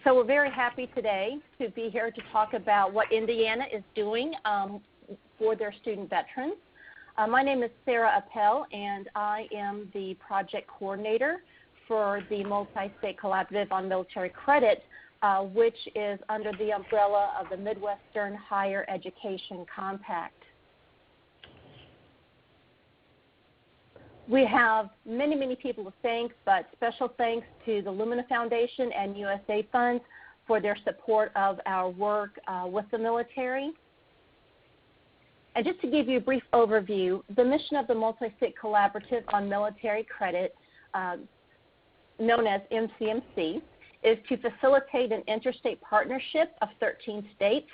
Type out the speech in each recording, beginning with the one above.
So we're very happy today to be here to talk about what Indiana is doing for their student veterans. My name is Sarah Appel, and I am the project coordinator for the Multi-State Collaborative on Military Credit, which is under the umbrella of the Midwestern Higher Education Compact. We have many, many people to thank, but special thanks to the Lumina Foundation and USA Funds for their support of our work with the military. And just to give you a brief overview, the mission of the Multi-State Collaborative on Military Credit, known as MCMC, is to facilitate an interstate partnership of 13 states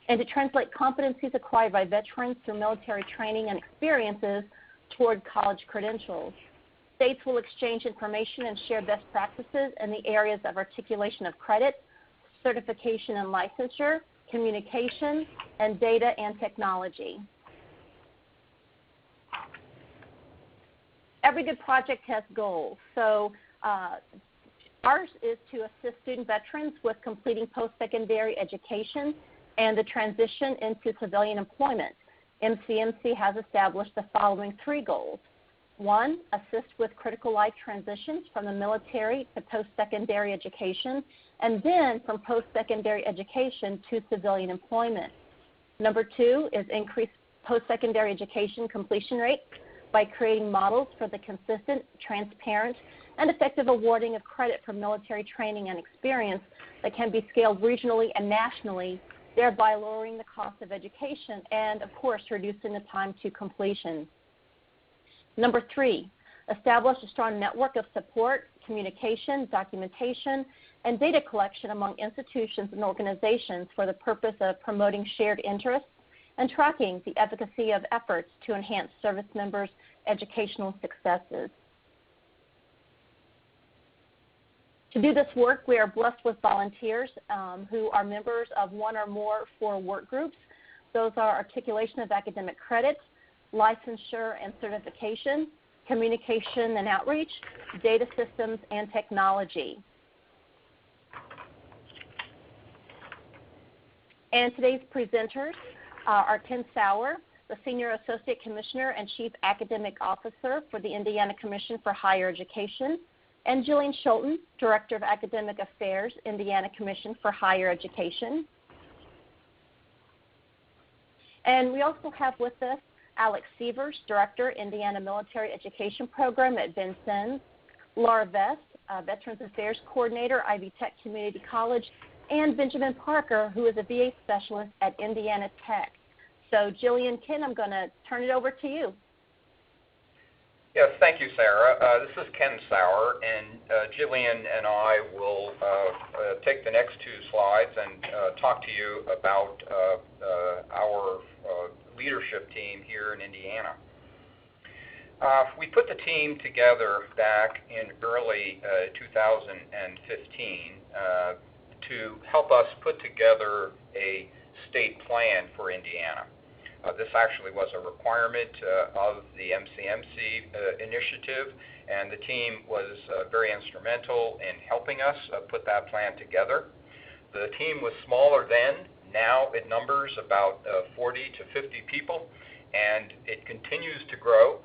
and to translate competencies acquired by veterans through military training and experiences toward college credentials. States will exchange information and share best practices in the areas of articulation of credit, certification and licensure, communication, and data and technology. Every good project has goals. So ours is to assist student veterans with completing post-secondary education and the transition into civilian employment. MCMC has established the following 3 goals. 1, assist with critical life transitions from the military to post-secondary education, and then from post-secondary education to civilian employment. Number 2 is increase post-secondary education completion rate by creating models for the consistent, transparent, and effective awarding of credit for military training and experience that can be scaled regionally and nationally, thereby lowering the cost of education and, of course, reducing the time to completion. Number 3, establish a strong network of support, communication, documentation, and data collection among institutions and organizations for the purpose of promoting shared interests and tracking the efficacy of efforts to enhance service members' educational successes. To do this work, we are blessed with volunteers who are members of 1 or more 4 work groups. Those are articulation of academic credit, licensure and certification, communication and outreach, data systems, and technology. And today's presenters are Ken Sauer, the Senior Associate Commissioner and Chief Academic Officer for the Indiana Commission for Higher Education, and Jillian Scholten, Director of Academic Affairs, Indiana Commission for Higher Education. And we also have with us Alex Sievers, Director, Indiana Military Education Program at Vincennes, Laura Vest, Veterans Affairs Coordinator, Ivy Tech Community College, and Benjamin Parker, who is a VA Specialist at Indiana Tech. So Jillian, Ken, I'm going to turn it over to you. Yes, thank you, Sarah. This is Ken Sauer, and Jillian and I will take the next 2 slides and talk to you about our leadership team here in Indiana. We put the team together back in early 2015 to help us put together a state plan for Indiana. This actually was a requirement of the MCMC initiative, and the team was very instrumental in helping us put that plan together. The team was smaller then. Now it numbers about 40 to 50 people, and it continues to grow.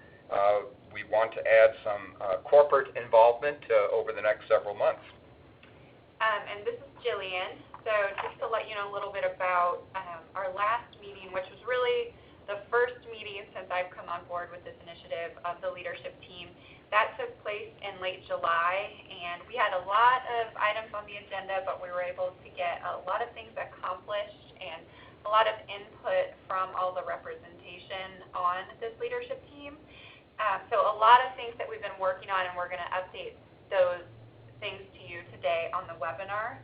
We want to add some corporate involvement over the next several months. And this is Jillian. So just to let you know a little bit about our last meeting, which was really the first meeting since I've come on board with this initiative of the leadership team. That took place in late July, and we had a lot of items on the agenda, but we were able to get a lot of things accomplished and a lot of input from all the representation on this leadership team. So a lot of things that we've been working on, and we're going to update those things to you today on the webinar.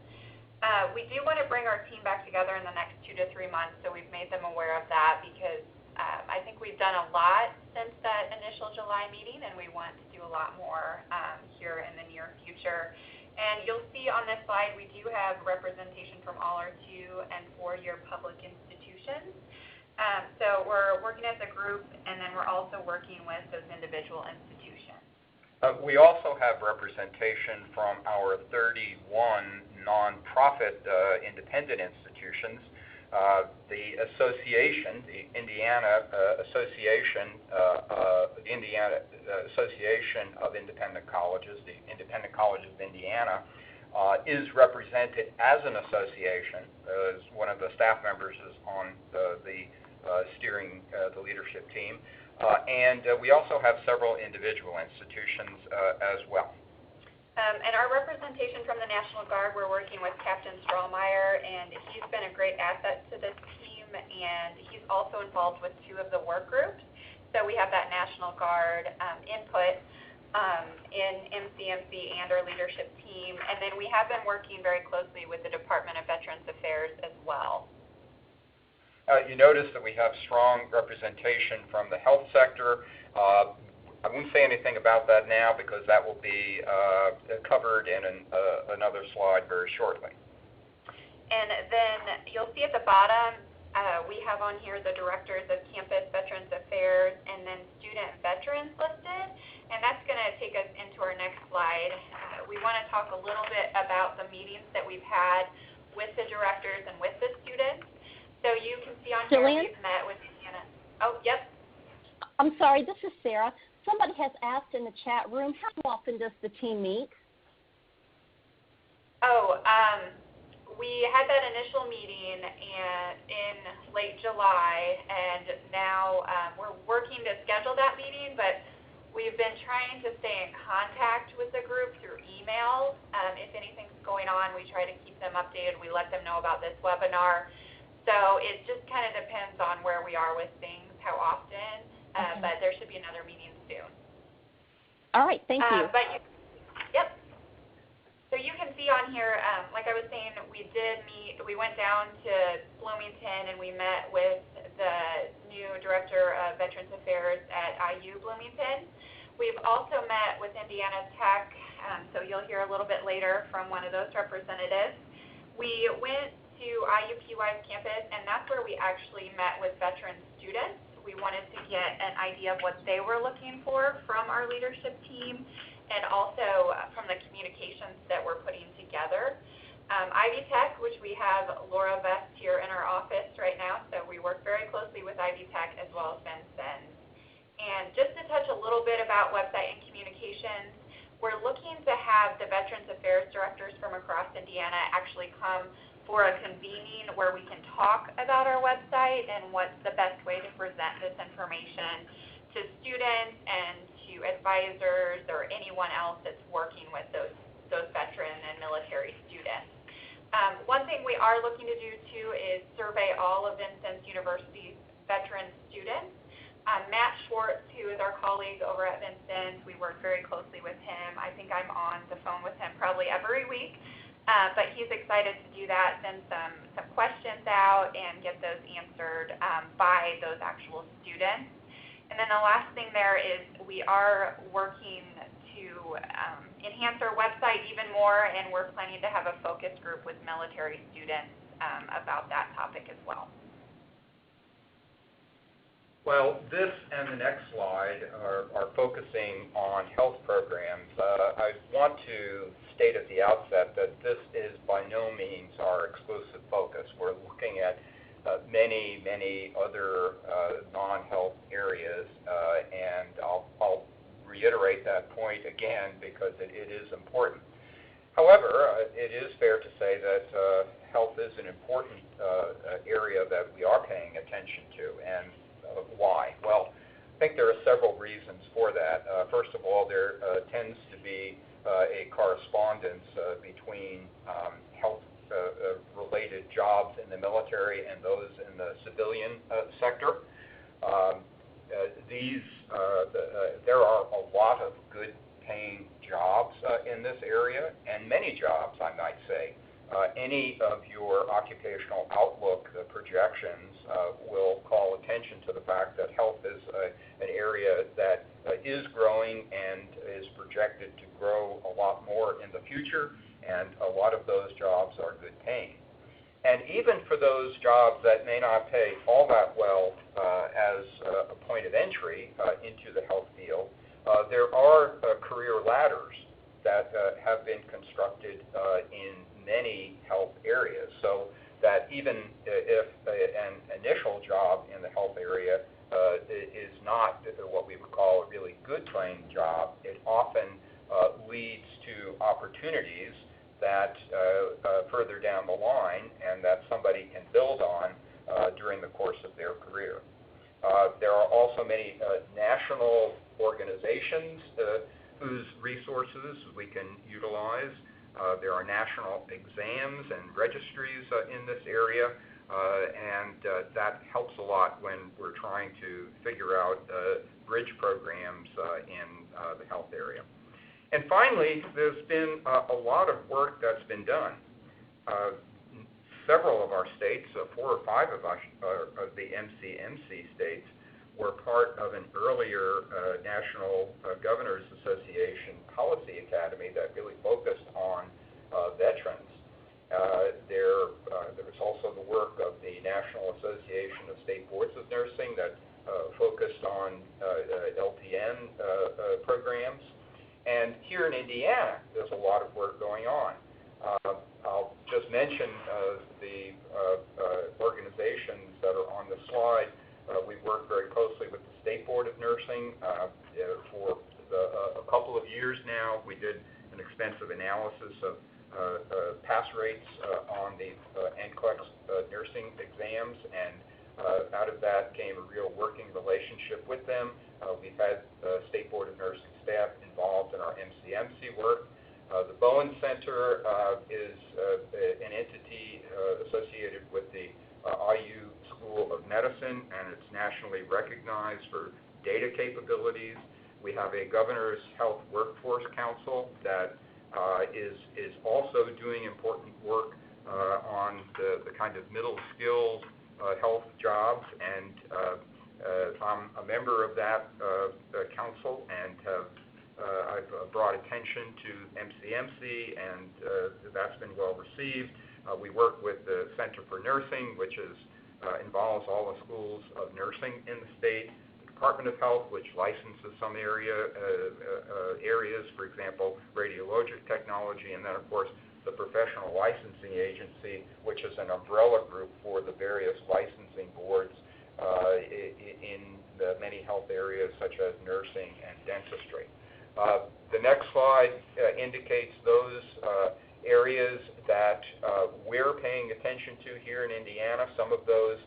We do want to bring our team back together in the next 2 to 3 months, so we've made them aware of that because I think we've done a lot since that initial July meeting, and we want to do a lot more here in the near future. And you'll see on this slide we do have representation from all our 2- and 4-year public institutions. So we're working as a group, and then we're also working with those individual institutions. We also have representation from our 31 nonprofit independent institutions. The association, the Indiana Association of Independent Colleges, the Independent College of Indiana, is represented as an association. As one of the staff members is on the leadership team. And we also have several individual institutions as well. And our representation from the National Guard, we're working with Captain Strahlmeyer, and he's been a great asset to this team, and he's also involved with 2 of the work groups. So we have that National Guard input in MCMC and our leadership team, and then we have been working very closely with the Department of Veterans Affairs as well. You notice that we have strong representation from the health sector. I won't say anything about that now because that will be covered in another slide very shortly. And then you'll see at the bottom, we have on here the directors of Campus Veterans Affairs and then student veterans listed. And that's going to take us into our next slide. We want to talk a little bit about the meetings that we've had with the directors and with the students. So you can see on here we've met with Indiana. Oh, yep. I'm sorry, this is Sarah. Somebody has asked in the chat room, how often does the team meet? We had that initial meeting in late July, and now we're working to schedule that meeting, but we've been trying to stay in contact with the group through email. If anything's going on, we try to keep them updated. We let them know about this webinar. So it just kind of depends on where we are with things, how often, but there should be another meeting soon. All right, thank you. Yep. So you can see on here, like I was saying, we did meet, we went down to Bloomington and we met with the new Director of Veterans Affairs at IU Bloomington. We've also met with Indiana Tech, so you'll hear a little bit later from one of those representatives. We went to IUPUI's campus, and that's where we actually met with veteran students. We wanted to get an idea of what they were looking for from our leadership team and also from the communications that we're putting together. Ivy Tech, which we have Laura Vest here in our office right now, so we work very closely with Ivy Tech as well as Vincennes. And just to touch a little bit about website and communications, we're looking to have the Veterans Affairs directors from across Indiana actually come for a convening where we can talk about our website and what's the best way to present this information to students and to advisors or anyone else that's working with those veteran and military students. One thing we are looking to do too is survey all of Vincennes University's veteran students. Matt Schwartz, who is our colleague over at Vincennes, we work very closely with him. I think I'm on the phone with him probably every week. But he's excited to do that, send some questions out and get those answered by those actual students. And then the last thing there is we are working to enhance our website even more, and we're planning to have a focus group with military students about that topic as well. Well, this and the next slide are focusing on health programs. I want to state at the outset that this is by no means our exclusive focus. We're looking at many, many other non-health areas, and I'll reiterate that point again because it is important. However, it is fair to say that health is an important area that we are paying attention to, and why? Well, I think there are several reasons for that. First of all, there tends to be a correspondence between health-related jobs in the military and those in the civilian sector. There are a lot of good-paying jobs in this area, and many jobs, I might say. Any of your occupational outlook projections will call attention to the fact that health is an area that is growing and is projected to grow a lot more in the future, and a lot of those jobs are good paying. And even for those jobs that may not pay all that well as a point of entry into the health field, There are career ladders that have been constructed in many health areas, so that even if an initial job in the health area is not what we would call a really good paying job, it often leads to opportunities that further down the line and that somebody can build on during the course of their career. There are also many national organizations whose resources we can utilize. There are national exams and registries in this area, and that helps a lot when we're trying to figure out bridge programs in the health area. And finally, there's been a lot of work that's been done. Several of our states, 4 or 5 of the MCMC states, were part of an earlier National Governors Association Policy Academy that really focused on veterans. There was also the work of the National Association of State Boards of Nursing that focused on LPN programs. And here in Indiana, there's a lot of work going on. I'll just mention the organizations that are on the slide. We work very closely with the State Board of Nursing for a couple of years now. We did an extensive analysis of pass rates on the NCLEX nursing exams, and out of that came a real working relationship with them. We've had State Board of Nursing staff involved in our MCMC work. The Bowen Center is an entity associated with the IU School of Medicine, and it's nationally recognized for data capabilities. We have a Governor's Health Workforce Council that is also doing important work on the kind of middle skilled health jobs, and I'm a member of that council, and I've brought attention to MCMC, and that's been well received. We work with the Center for Nursing, which involves all the schools of nursing in the state. The Department of Health, which licenses some areas, for example, radiologic technology, and then, of course, the Professional Licensing Agency, which is an umbrella group for the various licensing boards in the many health areas such as nursing and dentistry. The next slide indicates those areas that we're paying attention to here in Indiana. Some of those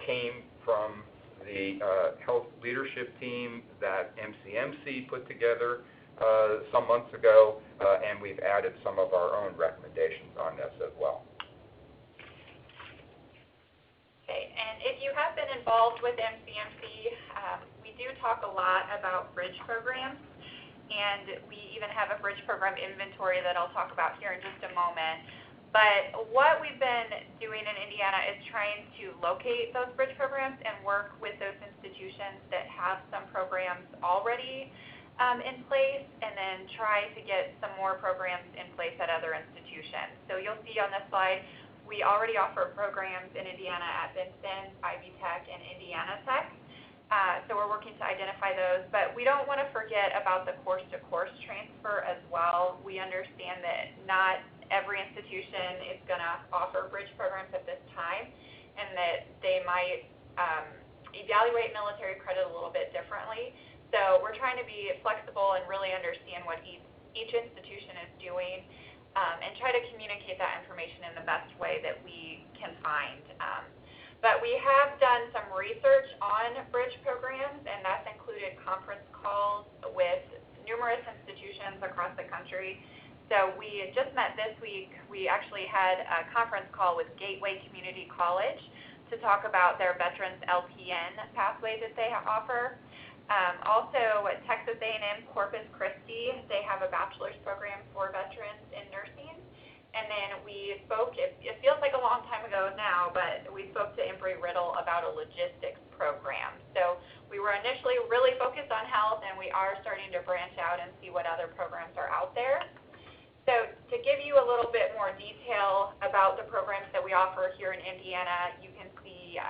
came from the health leadership team that MCMC put together some months ago, and we've added some of our own recommendations on this as well. Okay, and if you have been involved with MCMC, we do talk a lot about bridge programs, and we even have a bridge program inventory that I'll talk about here in just a moment. But what we've been doing in Indiana is trying to locate those bridge programs and work with those institutions that have some programs already in place, and then try to get some more programs in place at other institutions. So you'll see on this slide, we already offer programs in Indiana at Vincennes, Ivy Tech, and Indiana Tech. So we're working to identify those, but we don't want to forget about the course-to-course transfer as well. We understand that not every institution is going to offer bridge programs at this time, and that they might evaluate military credit a little bit differently. So we're trying to be flexible and really understand what each institution is doing, and try to communicate that information in the best way that we can find. But we have done some research on bridge programs, and that's included conference calls with numerous institutions across the country. So we just met this week. We actually had a conference call with Gateway Community College to talk about their Veterans LPN pathway that they offer. Also, at Texas A&M Corpus Christi, they have a bachelor's program for veterans in nursing. And then we spoke, it feels like a long time ago now, but we spoke to Embry-Riddle about a logistics program. So we were initially really focused on health, and we are starting to branch out and see what other programs are out there. So to give you a little bit more detail about the programs that we offer here in Indiana, you can see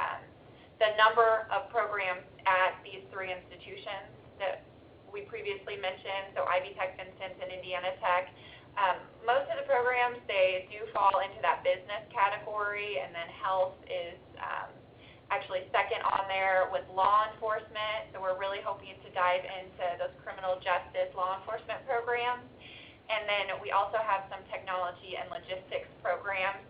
the number of programs at these 3 institutions that we previously mentioned, so Ivy Tech, Vincennes, and Indiana Tech. Most of the programs, they do fall into that business category, and then health is actually second on there with law enforcement. So we're really hoping to dive into those criminal justice law enforcement programs. And then we also have some technology and logistics programs.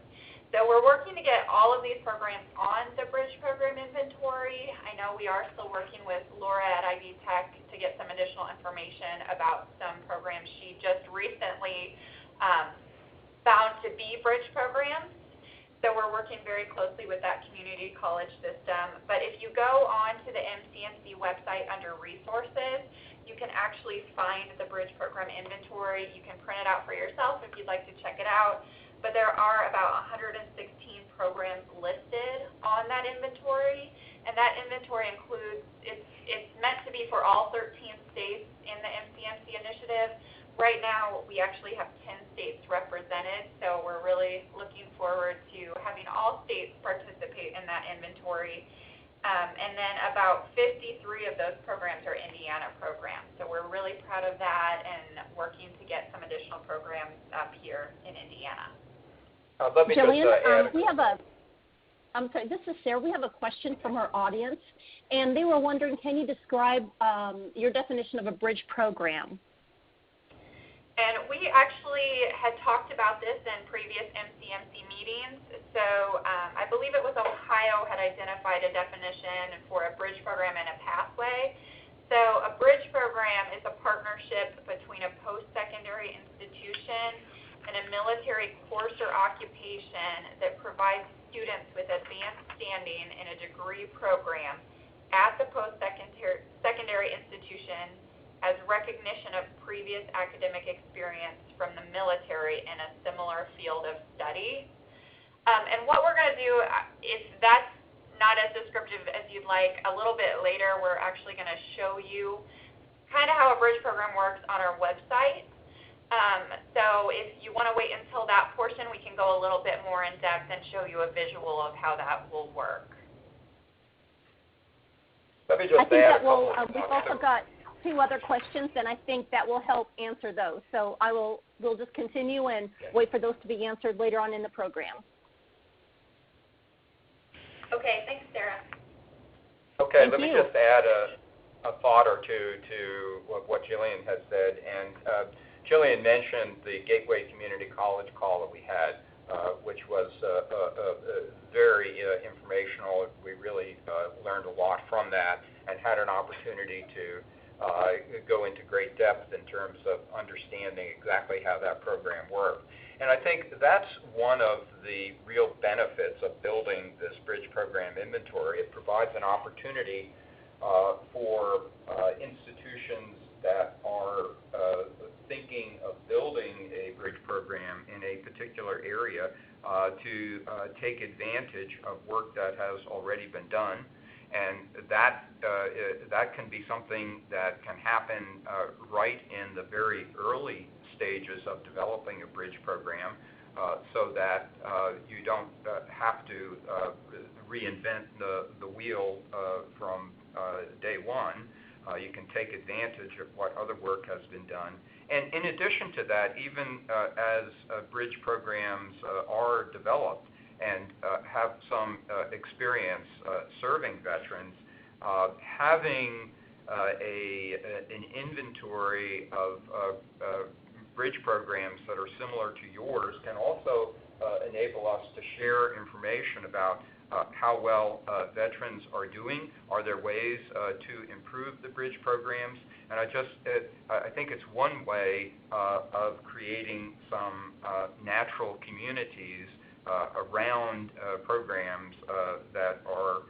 So we're working to get all of these programs on the bridge program inventory. I know we are still working with Laura at Ivy Tech to get some additional information about some programs she just recently found to be bridge programs. So we're working very closely with that community college system. But if you go on to the MCMC website under resources, you can actually find the bridge program inventory. You can print it out for yourself if you'd like to check it out. But there are about 116 programs listed on that inventory, and that inventory includes, it's meant to be for all 13 states in the MCMC initiative. Right now, we actually have 10 states represented, so we're really looking forward to having all states participate in that inventory. And then about 53 of those programs are Indiana programs, so we're really proud of that and working to get some additional programs up here in Indiana. Let me Jillian, just I'm sorry, this is Sarah. We have a question from our audience, and they were wondering, can you describe your definition of a bridge program? And we actually had talked about this in previous MCMC meetings. So I believe it was Ohio had identified a definition for a bridge program and a pathway. So a bridge program is a partnership between a post-secondary institution and a military course or occupation that provides students with advanced standing in a degree program at the post-secondary institution as recognition of previous academic experience from the military in a similar field of study. And what we're going to do, if that's not as descriptive as you'd like, a little bit later we're actually going to show you kind of how a bridge program works on our website. So if you want to wait until that portion, we can go a little bit more in depth and show you a visual of how that will work. Let me just add a couple of we've also got 2 other questions, and I think that will help answer those. So we'll just continue and wait for those to be answered later on in the program. Okay, thanks, Sarah. Okay, Thank let you. me just add a thought or two to what Jillian has said. And Jillian mentioned the Gateway Community College call that we had, which was very informational. We really learned a lot from that and had an opportunity to go into great depth in terms of understanding exactly how that program worked. And I think that's one of the real benefits of building this bridge program inventory. It provides an opportunity for institutions that are thinking of building a bridge program in a particular area to take advantage of work that has already been done. And that can be something that can happen right in the very early stages of developing a bridge program, so that you don't have to reinvent the wheel from day one. You can take advantage of what other work has been done. And in addition to that, even as bridge programs are developed and have some experience serving veterans, having an inventory of bridge programs that are similar to yours can also enable us to share information about how well veterans are doing. Are there ways to improve the bridge programs? And I think it's one way of creating some natural communities around programs that are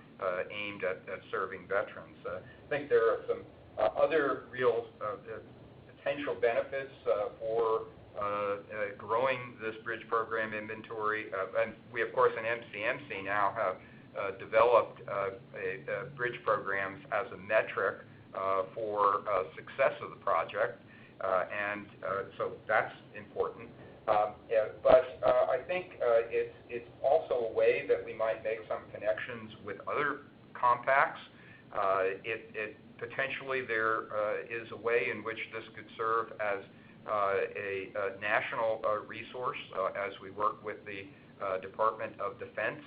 aimed at serving veterans. I think there are some other real potential benefits for growing this bridge program inventory. And we, of course, in MCMC now have developed bridge programs as a metric for success of the project. And so that's important. But I think it's also a way that we might make some connections with other compacts Potentially there is a way in which this could serve as a national resource as we work with the Department of Defense.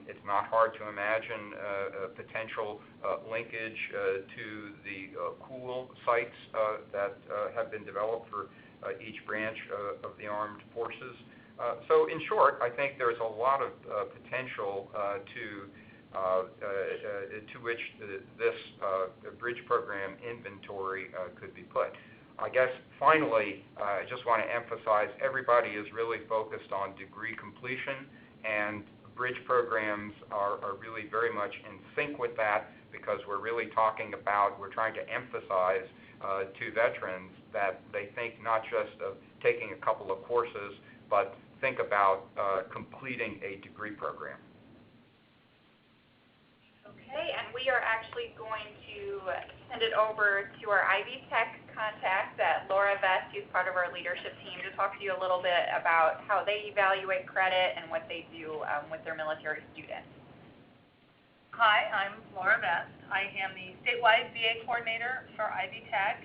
It's not hard to imagine a potential linkage to the cool sites that have been developed for each branch of the armed forces. So in short, I think there's a lot of potential to which this bridge program inventory could be put. I guess finally, I just want to emphasize everybody is really focused on degree completion, and bridge programs are really very much in sync with that, because we're really talking about, we're trying to emphasize to veterans that they think not just of taking a couple of courses, but think about completing a degree program. Okay, and we are actually going to send it over to our Ivy Tech contact, Laura Vest, who's part of our leadership team, to talk to you a little bit about how they evaluate credit and what they do with their military students. Hi, I'm Laura Vest. I am the statewide VA coordinator for Ivy Tech.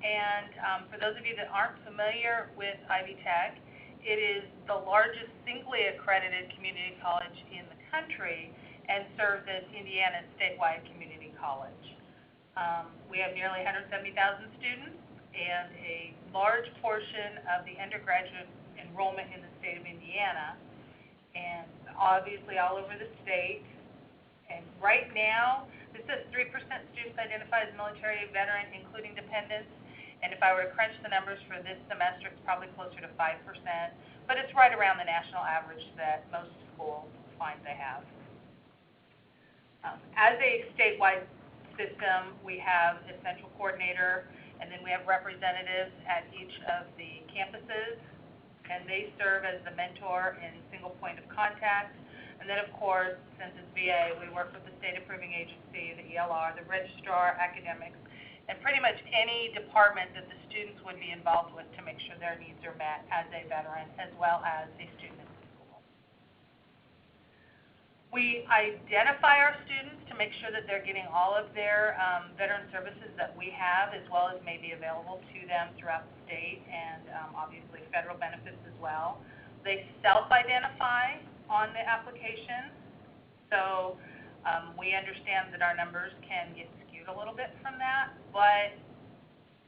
And for those of you that aren't familiar with Ivy Tech, it is the largest singly accredited community college in the country and serves as Indiana's statewide community college. We have nearly 170,000 students, and a large portion of the undergraduate enrollment in the state of Indiana, and obviously all over the state. And right now, this says 3% students identify as military veteran, including dependents. And if I were to crunch the numbers for this semester, it's probably closer to 5%, but it's right around the national average that most schools find they have. As a statewide system, we have a central coordinator, and then we have representatives at each of the campuses, and they serve as the mentor and single point of contact. And then, of course, since it's VA, we work with the state approving agency, the ELR, the registrar, academics, and pretty much any department that the students would be involved with to make sure their needs are met as a veteran as well as a student in the school. We identify our students to make sure that they're getting all of their veteran services that we have, as well as may be available to them throughout the state, and obviously federal benefits as well. They self-identify on the application, so we understand that our numbers can get skewed a little bit from that, but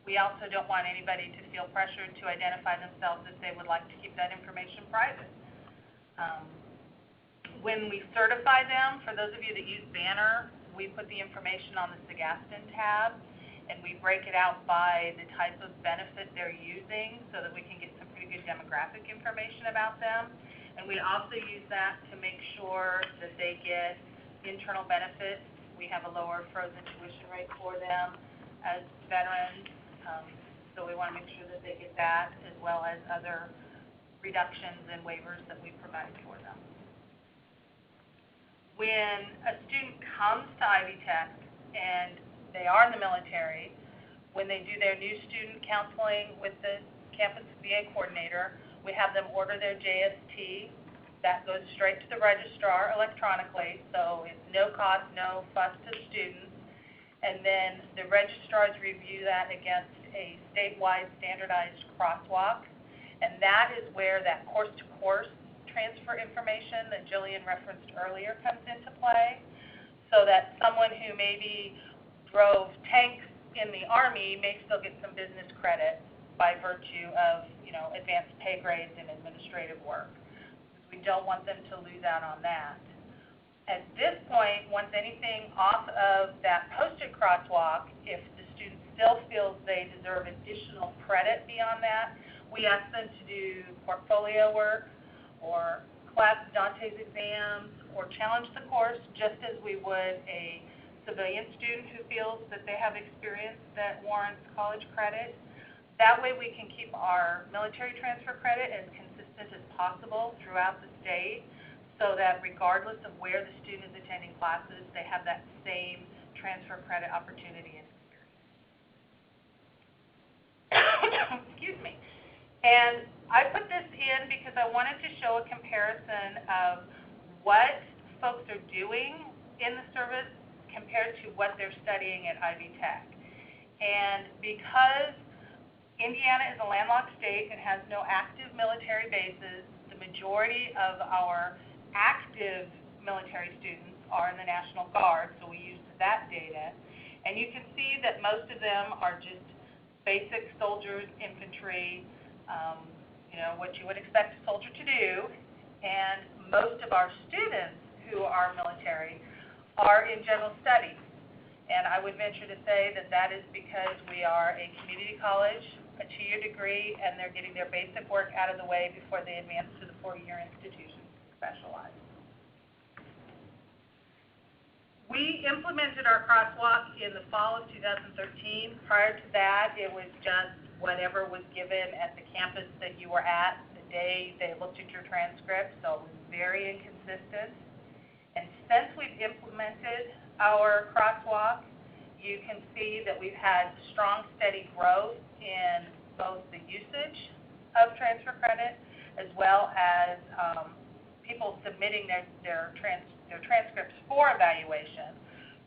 we also don't want anybody to feel pressured to identify themselves if they would like to keep that information private. When we certify them, for those of you that use Banner, we put the information on the SAGASTN tab, and we break it out by the type of benefit they're using so that we can get some pretty good demographic information about them. And we also use that to make sure that they get internal benefits. We have a lower frozen tuition rate for them as veterans, so we want to make sure that they get that, as well as other reductions and waivers that we provide for them. When a student comes to Ivy Tech and they are in the military, when they do their new student counseling with the campus VA coordinator, we have them order their JST. That goes straight to the registrar electronically, so it's no cost, no fuss to students. And then the registrars review that against a statewide standardized crosswalk, and that is where that course-to-course transfer information that Jillian referenced earlier comes into play, so that someone who maybe drove tanks in the Army may still get some business credit by virtue of, advanced pay grades and administrative work. We don't want them to lose out on that. At this point, once anything off of that posted crosswalk, if the student still feels they deserve additional credit beyond that, we ask them to do portfolio work or class Dante's exams or challenge the course, just as we would a civilian student who feels that they have experience that warrants college credit. That way we can keep our military transfer credit as consistent as possible throughout the state, so that regardless of where the student is attending classes, they have that same transfer credit opportunity and experience. Excuse me. And I put this in because I wanted to show a comparison of what folks are doing in the service compared to what they're studying at Ivy Tech. And because Indiana is a landlocked state and has no active military bases, the majority of our active military students are in the National Guard, so we use that data. And you can see that most of them are just basic soldiers, infantry, what you would expect a soldier to do. And most of our students who are military are in general studies. And I would venture to say that that is because we are a community college, a 2-year degree, and they're getting their basic work out of the way before they advance to the 4-year institution specialized. We implemented our crosswalk in the fall of 2013. Prior to that, it was just whatever was given at the campus that you were at the day they looked at your transcript, so it was very inconsistent. And since we've implemented our crosswalk, you can see that we've had strong, steady growth in both the usage of transfer credit as well as people submitting their transcripts for evaluation.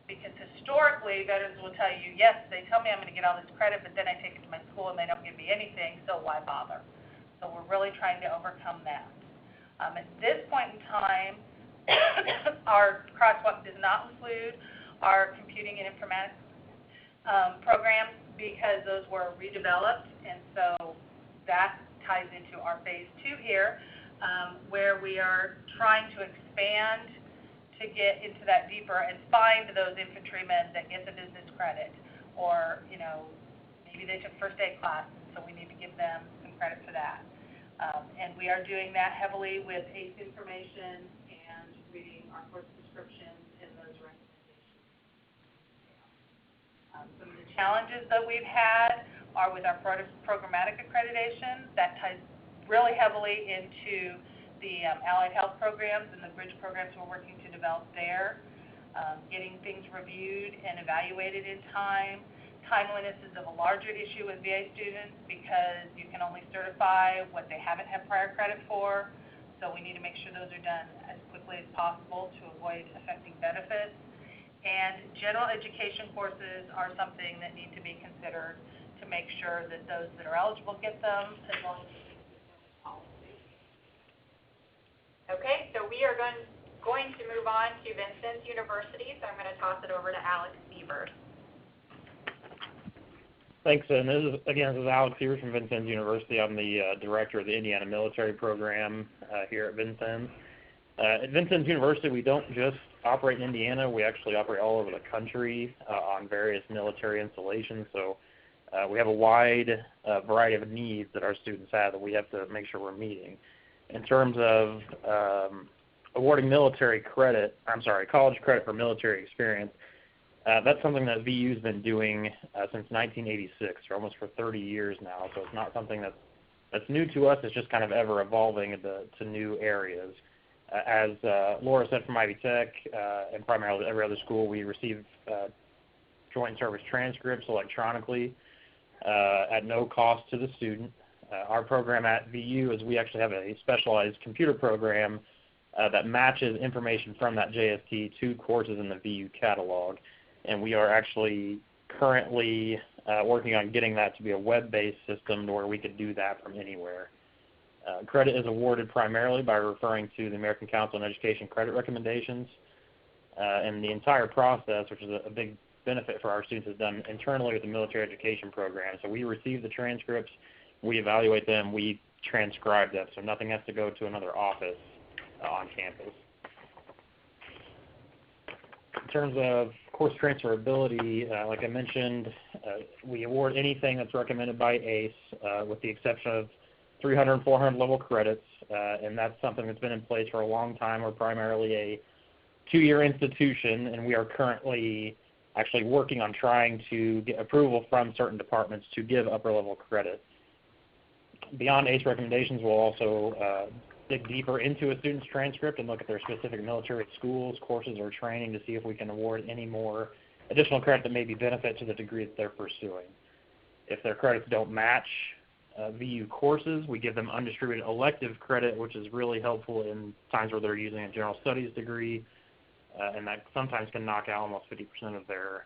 Because historically, veterans will tell you, yes, they tell me I'm going to get all this credit, but then I take it to my school and they don't give me anything, so why bother? So we're really trying to overcome that. At this point in time, our crosswalk does not include our computing and informatics programs because those were redeveloped, and so that ties into our phase 2 here, where we are trying to expand to get into that deeper and find those infantrymen that get the business credit, or maybe they took first aid class, so we need to give them some credit for that. And we are doing that heavily with ACE information and reading our course descriptions and those recommendations. Some of the challenges that we've had are with our programmatic accreditation. That ties really heavily into the allied health programs and the bridge programs we're working to develop there, getting things reviewed and evaluated in time. Timeliness is of a larger issue with VA students because you can only certify what they haven't had prior credit for, so we need to make sure those are done as quickly as possible to avoid affecting benefits. And general education courses are something that need to be considered to make sure that those that are eligible get them, as well as Okay, so we are going to move on to Vincennes University, so I'm going to toss it over to Alex Sievers. Thanks, and this is Alex Sievers from Vincennes University. I'm the director of the Indiana Military Program here at Vincennes. At Vincennes University, we don't just operate in Indiana, we actually operate all over the country on various military installations, so we have a wide variety of needs that our students have that we have to make sure we're meeting. In terms of awarding college credit for military experience, that's something that VU's been doing since 1986, or almost for 30 years now. So it's not something that's new to us. It's just kind of ever evolving to new areas. As Laura said from Ivy Tech, and primarily every other school, we receive joint service transcripts electronically at no cost to the student. Our program at VU is we actually have a specialized computer program that matches information from that JST to courses in the VU catalog. And we are actually currently working on getting that to be a web-based system where we could do that from anywhere. Credit is awarded primarily by referring to the American Council on Education credit recommendations. And the entire process, which is a big benefit for our students, is done internally with the military education program. So we receive the transcripts, we evaluate them, we transcribe them, so nothing has to go to another office on campus. In terms of course transferability, like I mentioned, we award anything that's recommended by ACE with the exception of 300 and 400 level credits, and that's something that's been in place for a long time. We're primarily a 2-year institution, and we are currently actually working on trying to get approval from certain departments to give upper level credit. Beyond ACE recommendations, we'll also dig deeper into a student's transcript and look at their specific military schools, courses, or training to see if we can award any more additional credit that may be benefit to the degree that they're pursuing. If their credits don't match VU courses, we give them undistributed elective credit, which is really helpful in times where they're using a general studies degree. and that sometimes can knock out almost 50% of their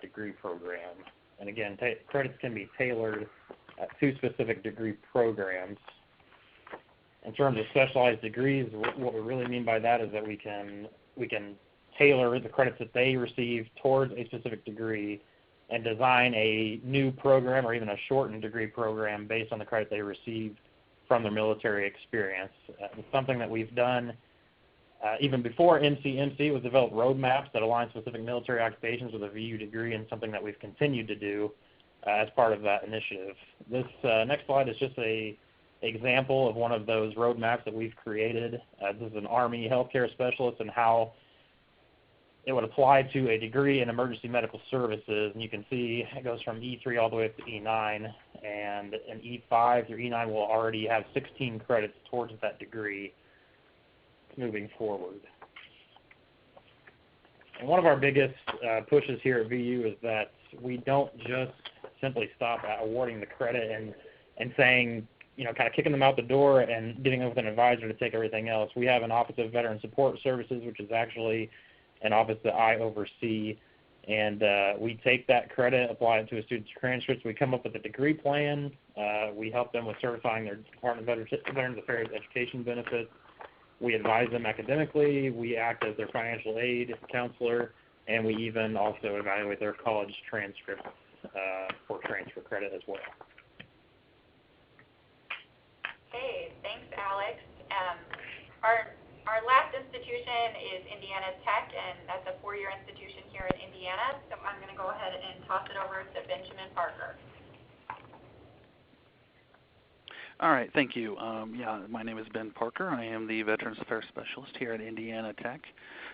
degree program. And again, credits can be tailored to specific degree programs. In terms of specialized degrees, what we really mean by that is that we can tailor the credits that they receive towards a specific degree and design a new program or even a shortened degree program based on the credit they received from their military experience. It's something that we've done even before MCMC was developed roadmaps that align specific military occupations with a VU degree, and something that we've continued to do as part of that initiative. This next slide is just an example of one of those roadmaps that we've created. This is an Army healthcare specialist and how it would apply to a degree in emergency medical services. And you can see it goes from E3 all the way up to E9, and in E5 through E9 will already have 16 credits towards that degree moving forward. And one of our biggest pushes here at VU is that we don't just simply stop at awarding the credit and saying, kind of kicking them out the door and getting them with an advisor to take everything else. We have an Office of Veteran Support Services, which is actually an office that I oversee, and we take that credit, apply it to a student's transcripts. We come up with a degree plan. We help them with certifying their Department of Veterans Affairs education benefits. We advise them academically. We act as their financial aid counselor, and we even also evaluate their college transcript for transfer credit as well. Okay, thanks, Alex. Our last institution is Indiana Tech, and that's a 4-year institution here in Indiana. So I'm going to go ahead and toss it over to Benjamin Parker. All right, thank you. My name is Ben Parker. I am the Veterans Affairs Specialist here at Indiana Tech.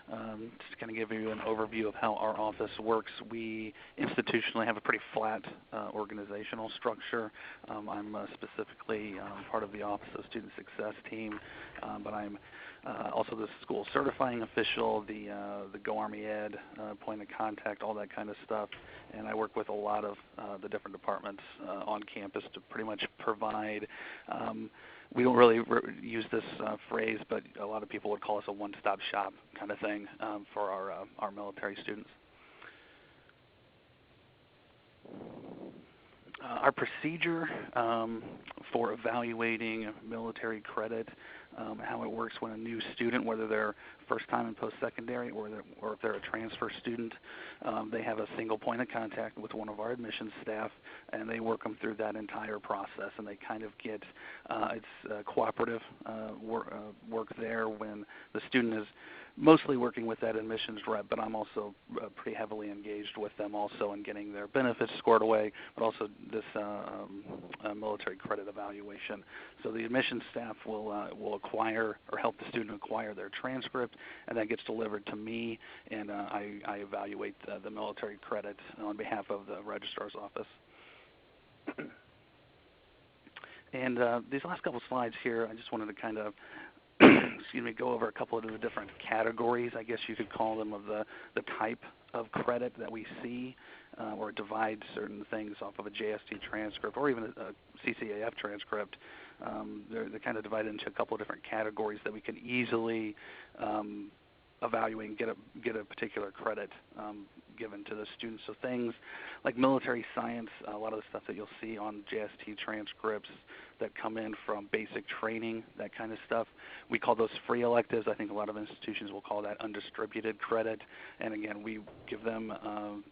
Just to kind of give you an overview of how our office works, we institutionally have a pretty flat organizational structure. I'm specifically part of the Office of Student Success team, but I'm also the school certifying official, the Go Army Ed, point of contact, all that kind of stuff. And I work with a lot of the different departments on campus to pretty much provide, we don't really use this phrase, but a lot of people would call us a one-stop shop kind of thing for our military students. Our procedure for evaluating military credit, how it works when a new student, whether they're first time in post-secondary or if they're a transfer student, they have a single point of contact with one of our admissions staff, and they work them through that entire process, and they kind of get, it's cooperative work there when the student is mostly working with that admissions rep, but I'm also pretty heavily engaged with them also in getting their benefits scored away, but also this military credit evaluation. So the admissions staff will acquire or help the student acquire their transcript, and that gets delivered to me, and I evaluate the military credit on behalf of the registrar's office. And these last couple slides here, I just wanted to kind of go over a couple of the different categories, I guess you could call them, of the type of credit that we see, or divide certain things off of a JST transcript or even a CCAF transcript. They're kind of divided into a couple of different categories that we can easily evaluate and get a particular credit given to the students. So things like military science, a lot of the stuff that you'll see on JST transcripts that come in from basic training, that kind of stuff, we call those free electives. I think a lot of institutions will call that undistributed credit. And again, we give them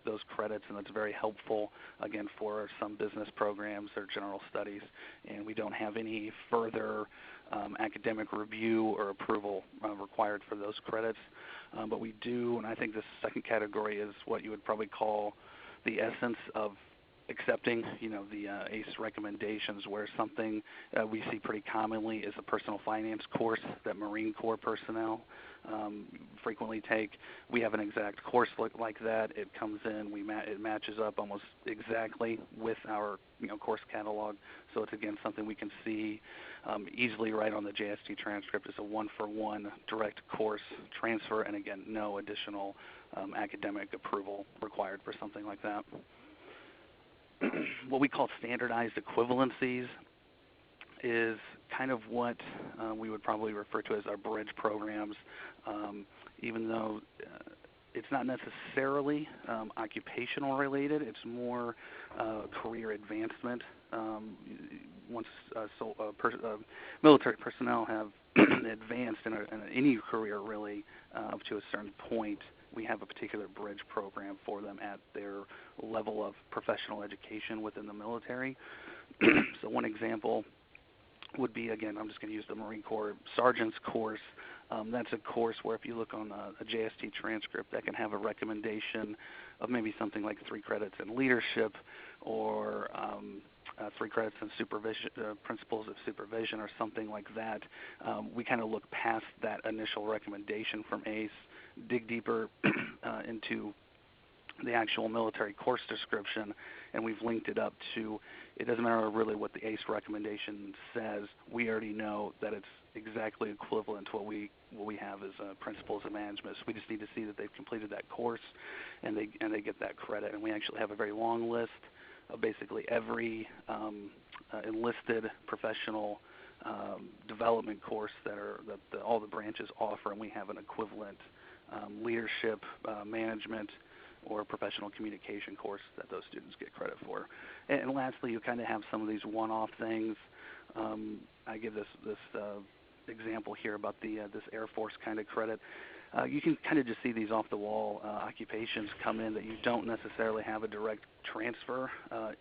those credits, and that's very helpful, again, for some business programs or general studies. And we don't have any further academic review or approval required for those credits. But we do, and I think this second category is what you would probably call the essence of accepting, the ACE recommendations, where something we see pretty commonly is a personal finance course that Marine Corps personnel frequently take. We have an exact course like that. It comes in, it matches up almost exactly with our course catalog. So it's, again, something we can see easily right on the JST transcript. It's a one-for-one direct course transfer, and again, no additional academic approval required for something like that. What we call standardized equivalencies is kind of what we would probably refer to as our bridge programs, even though it's not necessarily occupational related. It's more career advancement. Once military personnel have advanced in any career really up to a certain point, we have a particular bridge program for them at their level of professional education within the military. So one example would be, again, I'm just going to use the Marine Corps Sergeant's course. That's a course where if you look on a JST transcript, that can have a recommendation of maybe something like 3 credits in leadership or 3 credits in supervision, principles of supervision or something like that. We kind of look past that initial recommendation from ACE, dig deeper into the actual military course description, and we've linked it up to, it doesn't matter really what the ACE recommendation says, we already know that it's exactly equivalent to what we have as principles of management. So we just need to see that they've completed that course and they get that credit. And we actually have a very long list of basically every enlisted professional development course that all the branches offer, and we have an equivalent leadership, management, or professional communication course that those students get credit for. And lastly, you kind of have some of these one-off things. I give this example here about this Air Force kind of credit. You can kind of just see these off-the-wall occupations come in that you don't necessarily have a direct transfer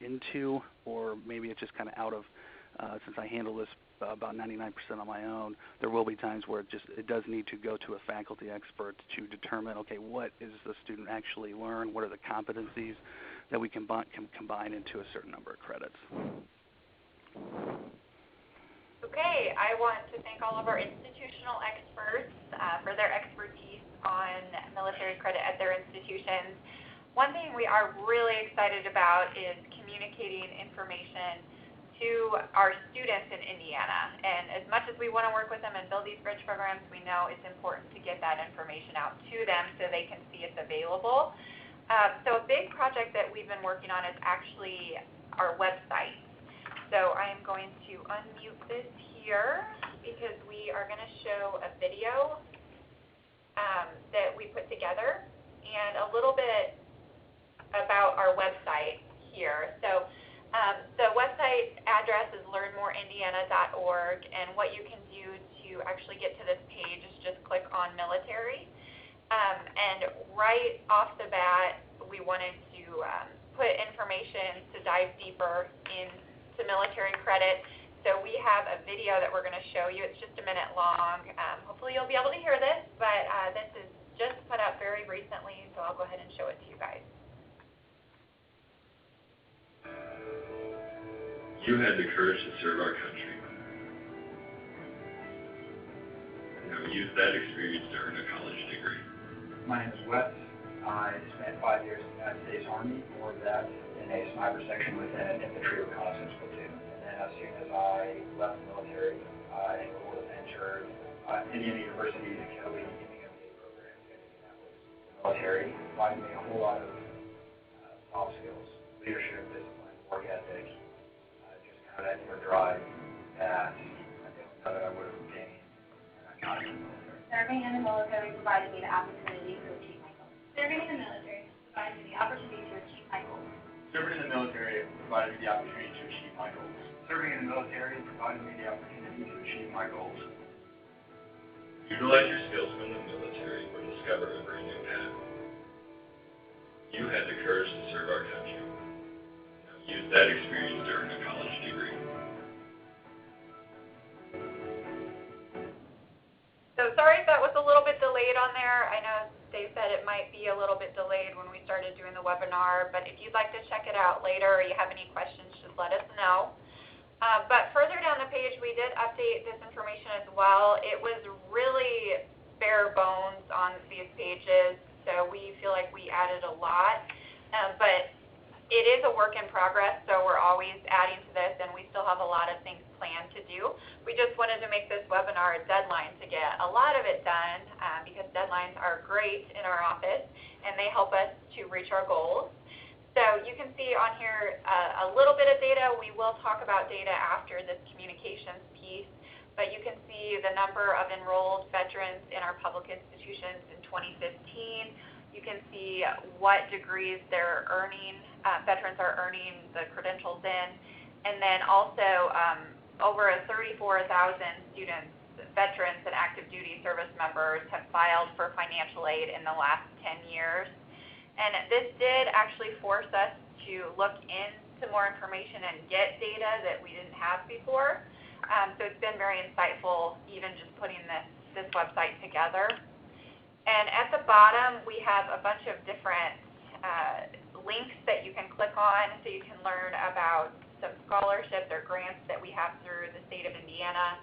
into, or maybe it's just kind of out of, since I handle this about 99% on my own, there will be times where it does need to go to a faculty expert to determine, okay, what is the student actually learn, what are the competencies that we can combine into a certain number of credits. Okay, I want to thank all of our institutional experts for their expertise on military credit at their institutions. One thing we are really excited about is communicating information to our students in Indiana. And as much as we want to work with them and build these bridge programs, we know it's important to get that information out to them so they can see it's available. So a big project that we've been working on is actually our website. So I am going to unmute this here because we are going to show a video that we put together and a little bit about our website here. So the website address is learnmoreindiana.org, and what you can do to actually get to this page is just click on military. And right off the bat, we wanted to put information to dive deeper into military credit. So we have a video that we're going to show you. It's just a minute long. Hopefully you'll be able to hear this, but this is just put up very recently, so I'll go ahead and show it to you guys. You had the courage to serve our country. Now use that experience to earn a college degree. My name is Wes. I spent 5 years in the United States Army, more of that in a sniper section within an infantry reconnaissance platoon. And then as soon as I left the military, I enrolled and entered Indiana University's Academy MCMC program in Indianapolis. The military provided me a whole lot of soft skills, leadership, discipline, work ethic, that inner drive that I don't know that I would have gained had I not been in the military. Serving in the military provided me the opportunity to achieve my goals. Serving in the military provided me the opportunity to achieve my goals. Serving in the military provided me the opportunity to achieve my goals. Serving in the military provided me the opportunity to achieve my goals. Utilize your skills from the military or discover a brand new path. You had the courage to serve our country. Now use that experience to earn a college degree. So sorry if that was a little bit delayed on there. I know they said it might be a little bit delayed when we started doing the webinar, but if you'd like to check it out later or you have any questions, just let us know. But further down the page, we did update this information as well. It was really bare bones on these pages, so we feel like we added a lot. But it is a work in progress, so we're always adding to this, and we still have a lot of things planned to do. We just wanted to make this webinar a deadline to get a lot of it done because deadlines are great in our office, and they help us to reach our goals. So you can see on here a little bit of data. We will talk about data after this communications piece. but you can see the number of enrolled veterans in our public institutions in 2015. You can see what degrees they're earning, veterans are earning the credentials in, and then also over 34,000 students, veterans and active duty service members have filed for financial aid in the last 10 years. And this did actually force us to look into more information and get data that we didn't have before. So it's been very insightful even just putting this website together. And at the bottom, we have a bunch of different links that you can click on so you can learn about some scholarships or grants that we have through the state of Indiana.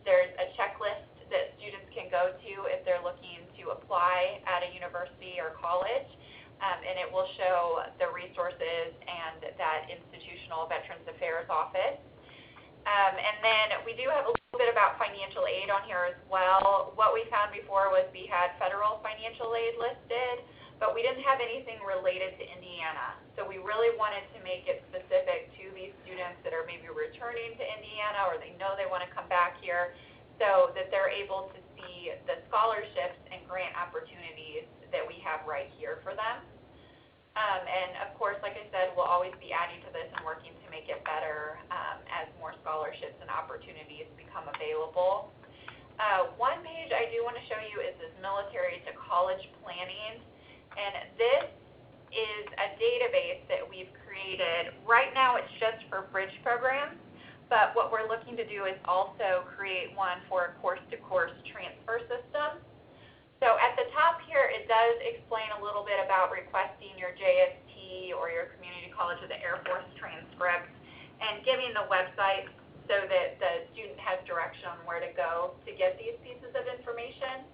There's a checklist that students can go to if they're looking to apply at a university or college, and it will show the resources and that institutional Veterans Affairs office. And then we do have a little bit about financial aid on here as well. What we found before was we had federal financial aid listed, but we didn't have anything related to Indiana. So we really wanted to make it specific to these students that are maybe returning to Indiana or they know they want to come back here so that they're able to see the scholarships and grant opportunities that we have right here for them. And of course, like I said, we'll always be adding to this and working to make it better as more scholarships and opportunities become available. One page I do want to show you is this military to college planning. And this is a database that we've created. Right now it's just for bridge programs, but what we're looking to do is also create one for a course-to-course transfer system. So at the top here, it does explain a little bit about requesting your JST or your community college or the Air Force transcript and giving the website so that the student has direction on where to go to get these pieces of information.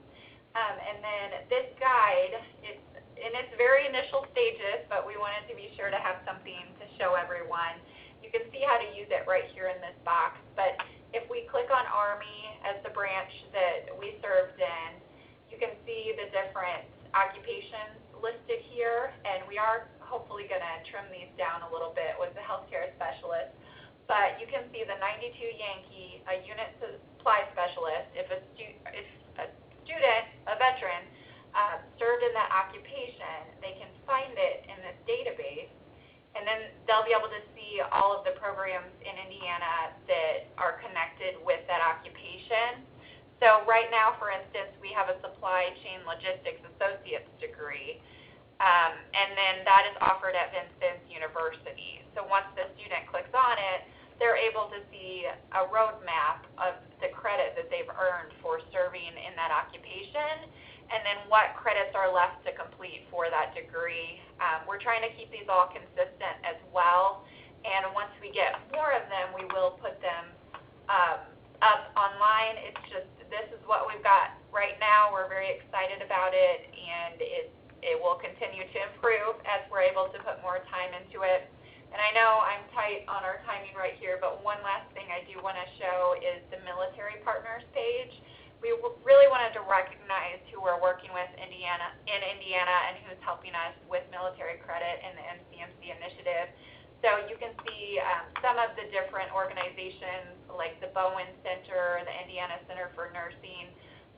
And then this guide, it's in its very initial stages, but we wanted to be sure to have something to show everyone. You can see how to use it right here in this box, but if we click on Army as the branch that we served in, you can see the different occupations listed here, and we are hopefully going to trim these down a little bit with the healthcare specialist. But you can see the 92 Yankee, a unit supply specialist, if a student, a veteran, served in that occupation, they can find it in this database, and then they'll be able to see all of the programs in Indiana that are connected with that occupation. So right now, for instance, we have a supply chain logistics associate's degree, and then that is offered at Vincennes University. So once the student clicks on it, they're able to see a roadmap of the credit that they've earned for serving in that occupation, and then what credits are left to complete for that degree. We're trying to keep these all consistent as well, and once we get more of them, we will put them up online. It's just, this is what we've got right now. We're very excited about it, and it will continue to improve as we're able to put more time into it. And I know I'm tight on our timing right here, but one last thing I do want to show is the military partners page. We really wanted to recognize who we're working with in Indiana and who's helping us with military credit in the MCMC initiative. So you can see some of the different organizations like the Bowen Center, the Indiana Center for Nursing.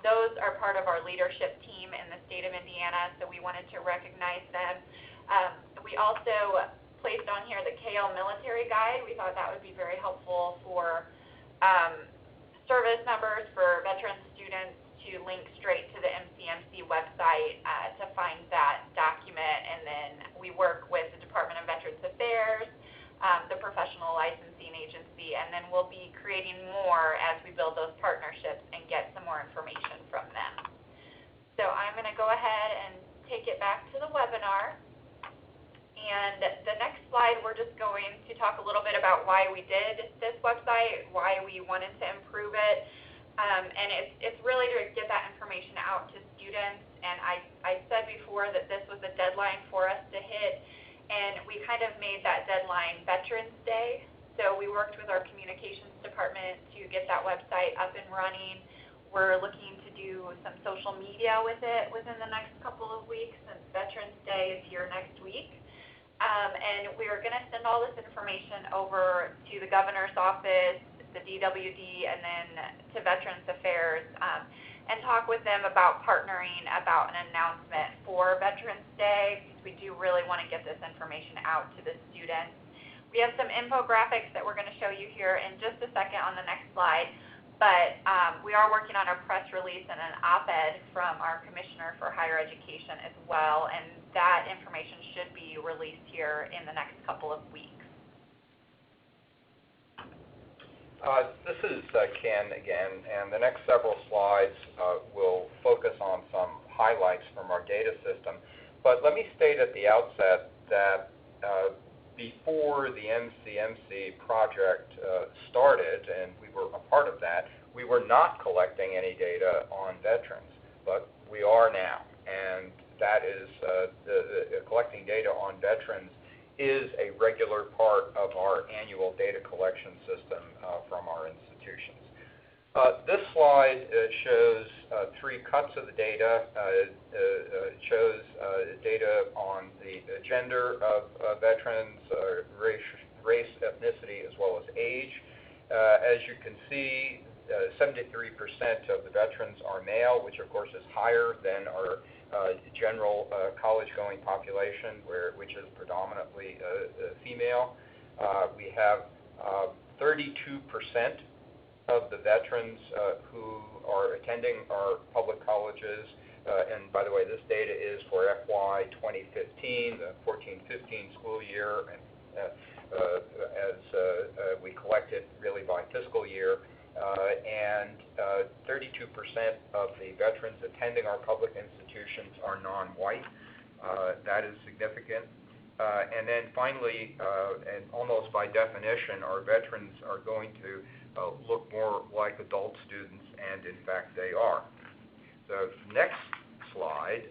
Those are part of our leadership team in the state of Indiana, so we wanted to recognize them. We also placed on here the KL Military Guide. We thought that would be very helpful for service members, for veteran students to link straight to the MCMC website to find that document. And then we work with the Department of Veterans Affairs, the Professional Licensing Agency, and then we'll be creating more as we build those partnerships and get some more information from them. So I'm going to go ahead and take it back to the webinar. And the next slide, we're just going to talk a little bit about why we did this website, why we wanted to improve it. And it's really to get that information out to students. And I said before that this was a deadline for us to hit, and we kind of made that deadline Veterans Day. So we worked with our communications department to get that website up and running. We're looking to do some social media with it within the next couple of weeks, since Veterans Day is here next week. And we are going to send all this information over to the governor's office, the DWD, and then to Veterans Affairs, and talk with them about partnering about an announcement for Veterans Day, because we do really want to get this information out to the students. We have some infographics that we're going to show you here in just a second on the next slide, but we are working on a press release and an op-ed from our Commissioner for Higher Education as well, and that information should be released here in the next couple of weeks. This is Ken again, and the next several slides will focus on some highlights from our data system. But let me state at the outset that before the MCMC project started, and we were a part of that, we were not collecting any data on veterans, but we are now. And that is the collecting data on veterans is a regular part of our annual data collection system from our institutions. This slide shows three cuts of the data. It shows data on the gender of veterans, race, ethnicity, as well as age. As you can see, 73% of the veterans are male, which of course is higher than our general college-going population, which is predominantly female. We have 32% of the veterans who are attending our public colleges, and by the way, this data is for FY 2015, the 14-15 school year, and as we collect it really by fiscal year, and 32% of the veterans attending our public institutions are non-white. That is significant. And then finally, and almost by definition, our veterans are going to look more like adult students, and in fact they are. The next slide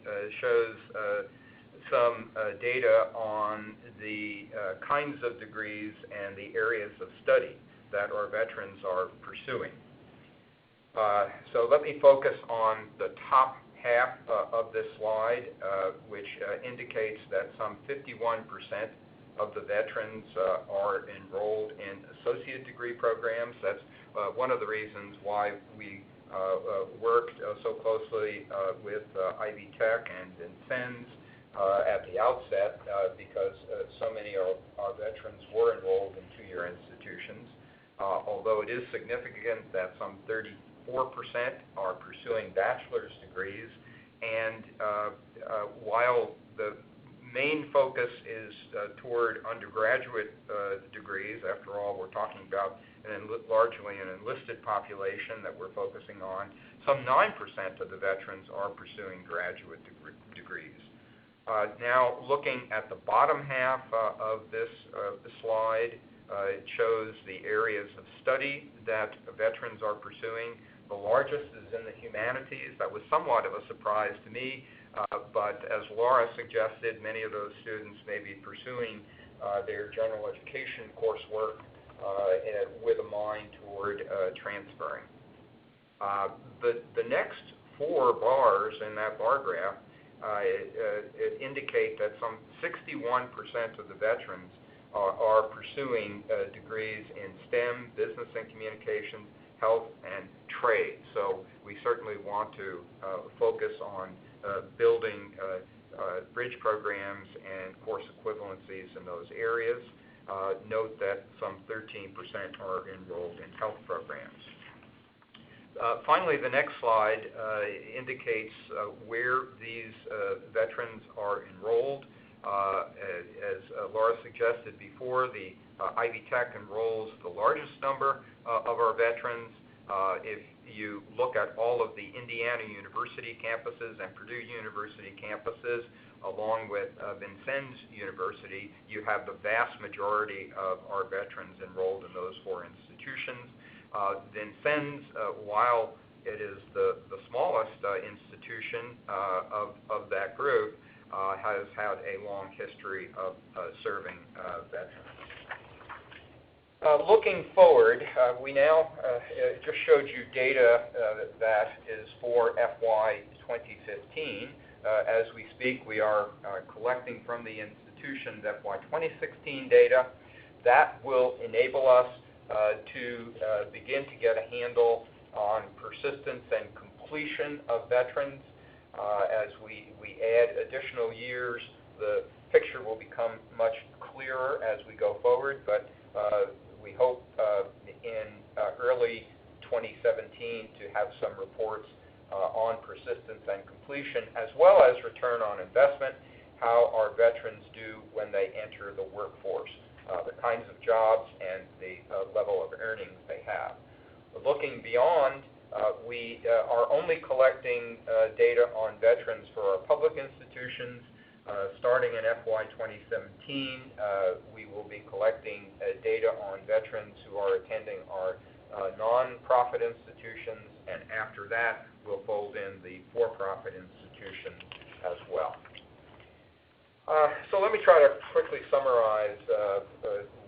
shows some data on the kinds of degrees and the areas of study that our veterans are pursuing. So let me focus on the top half of this slide, which indicates that some 51% of the veterans are enrolled in associate degree programs. That's one of the reasons why we worked so closely with Ivy Tech and Vincennes at the outset, because so many of our veterans were enrolled in two-year institutions. Although it is significant that some 34% are pursuing bachelor's degrees, and while the main focus is toward undergraduate degrees, after all, we're talking about largely an enlisted population that we're focusing on, some 9% of the veterans are pursuing graduate degrees. Now, looking at the bottom half of this slide, it shows the areas of study that veterans are pursuing. The largest is in the humanities. That was somewhat of a surprise to me, but as Laura suggested, many of those students may be pursuing their general education coursework with a mind toward transferring. The next four bars in that bar graph indicate that some 61% of the veterans are pursuing degrees in STEM, business and communications, health, and trade. So we certainly want to focus on building bridge programs and course equivalencies in those areas. Note that some 13% are enrolled in health programs. Finally, the next slide indicates where these veterans are enrolled. As Laura suggested before, the Ivy Tech enrolls the largest number of our veterans. If you look at all of the Indiana University campuses and Purdue University campuses, along with Vincennes University, you have the vast majority of our veterans enrolled in those four institutions. Vincennes, while it is the smallest institution of that group, has had a long history of serving veterans. Looking forward, we now just showed you data that is for FY 2015. As we speak, we are collecting from the institutions FY 2016 data. That will enable us to begin to get a handle on persistence and completion of veterans. As we add additional years, the picture will become much clearer as we go forward, but we hope in early 2017 to have some reports on persistence and completion, as well as return on investment, how our veterans do when they enter the workforce, the kinds of jobs and the level of earnings they have. Looking beyond, we are only collecting data on veterans for our public institutions. Starting in FY 2017, we will be collecting data on veterans who are attending our non-profit institutions, and after that, we'll fold in the for-profit institutions as well. So let me try to quickly summarize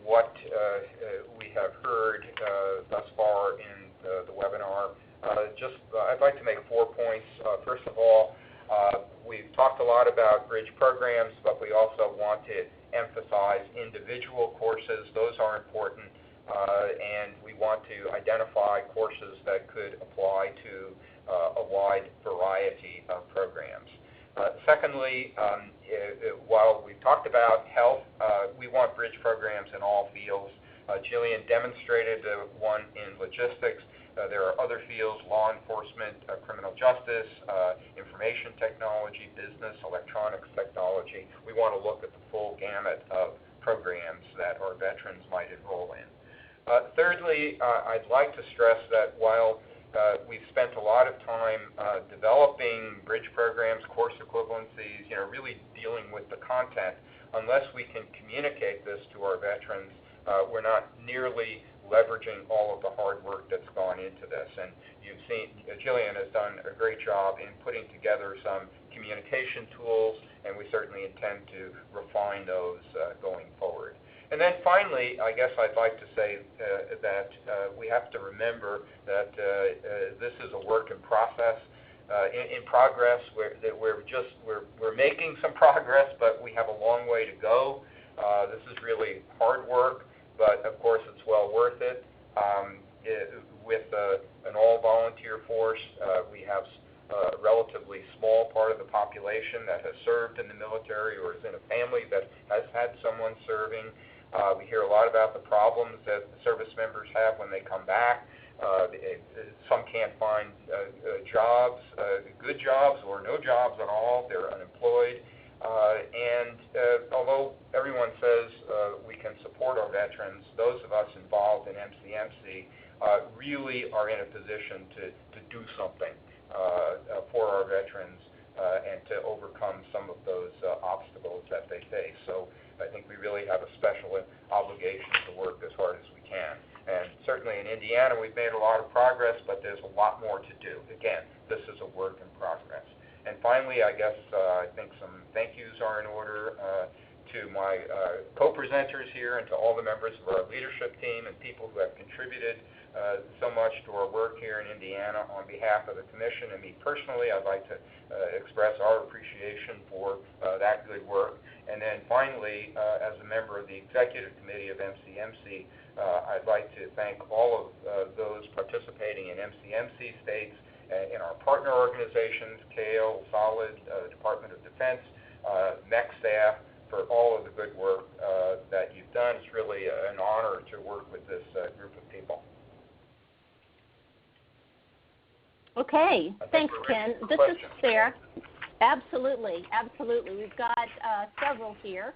what we have heard thus far in the webinar. I'd like to make 4 points. First of all, we've talked a lot about bridge programs, but we also want to emphasize individual courses. Those are important, and we want to identify courses that could apply to a wide variety of programs. Secondly, while we've talked about health, we want bridge programs in all fields. Jillian demonstrated one in logistics. There are other fields: law enforcement, criminal justice, information technology, business, electronics technology. We want to look at the full gamut of programs that our veterans might enroll in. Thirdly, I'd like to stress that while we've spent a lot of time developing bridge programs, course equivalencies, really dealing with the content, unless we can communicate this to our veterans, we're not nearly leveraging all of the hard work that's gone into this. And you've seen, Jillian has done a great job in putting together some communication tools, and we certainly intend to refine those going forward. And then finally, I guess I'd like to say that we have to remember that this is a work in process. In progress, we're making some progress, but we have a long way to go. This is really hard work, but of course it's well worth it. With an all-volunteer force, we have a relatively small part of the population that has served in the military or is in a family that has had someone serving. We hear a lot about the problems that the service members have when they come back. Some can't find jobs, good jobs, or no jobs at all. They're unemployed. And although everyone says we can support our veterans, those of us involved in MCMC really are in a position to do something for our veterans and to overcome some of those obstacles that they face. So I think we really have a special obligation to work as hard as we can. And certainly in Indiana, we've made a lot of progress, but there's a lot more to do. Again, this is a work in progress. And finally, I guess I think some thank yous are in order to my co-presenters here and to all the members of our leadership team and people who have contributed so much to our work here in Indiana. On behalf of the Commission and me personally, I'd like to express our appreciation for that good work. And then finally, as a member of the Executive Committee of MCMC, I'd like to thank all of those participating in MCMC states, in our partner organizations, CAIL, SOLID, Department of Defense, MEC staff, for all of the good work that you've done. It's really an honor to work with this group of people. Okay, thanks, Ken. This is Sarah. Absolutely. We've got several here.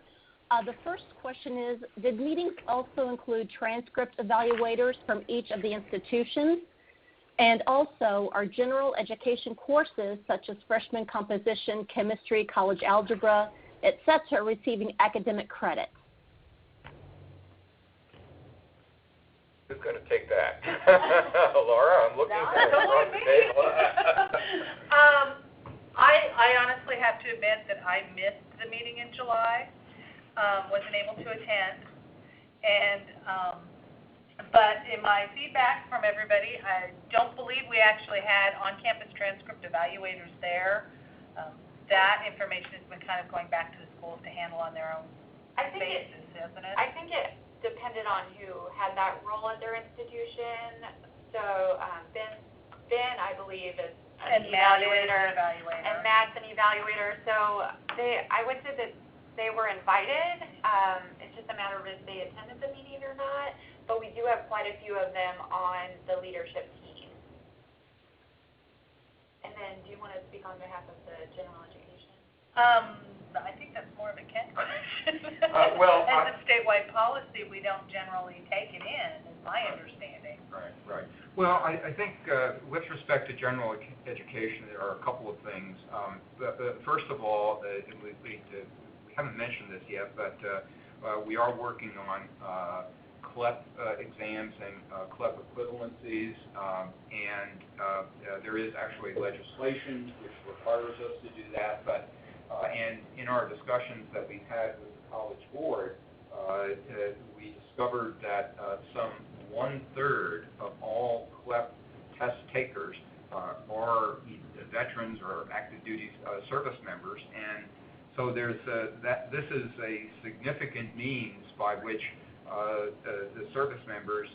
The first question is, did meetings also include transcript evaluators from each of the institutions? And also, are general education courses such as freshman composition, chemistry, college algebra, etc., receiving academic credit? Who's going to take that? Laura, I'm looking for you on the table. I honestly have to admit that I missed the meeting in July, wasn't able to attend, and but in my feedback from everybody, I don't believe we actually had on-campus transcript evaluators there. That information has been kind of going back to the schools to handle on their own basis, isn't it? I think it depended on who had that role at their institution. So Ben, I believe, is an evaluator, and Matt's an evaluator. So I would say that they were invited. It's just a matter of if they attended the meeting or not. But we do have quite a few of them on the leadership team. And then, do you want to speak on behalf of the general education? I think that's more of a Ken question. As a statewide policy, we don't generally take it in, is my understanding. Right. Well, I think with respect to general education, there are a couple of things. First of all, we haven't mentioned this yet, but we are working on CLEP exams and CLEP equivalencies, and there is actually legislation which requires us to do that, but and in our discussions that we've had with the College Board, we discovered that some 1/3 of all CLEP test takers are veterans or active duty service members, and so there's this is a significant means by which the service members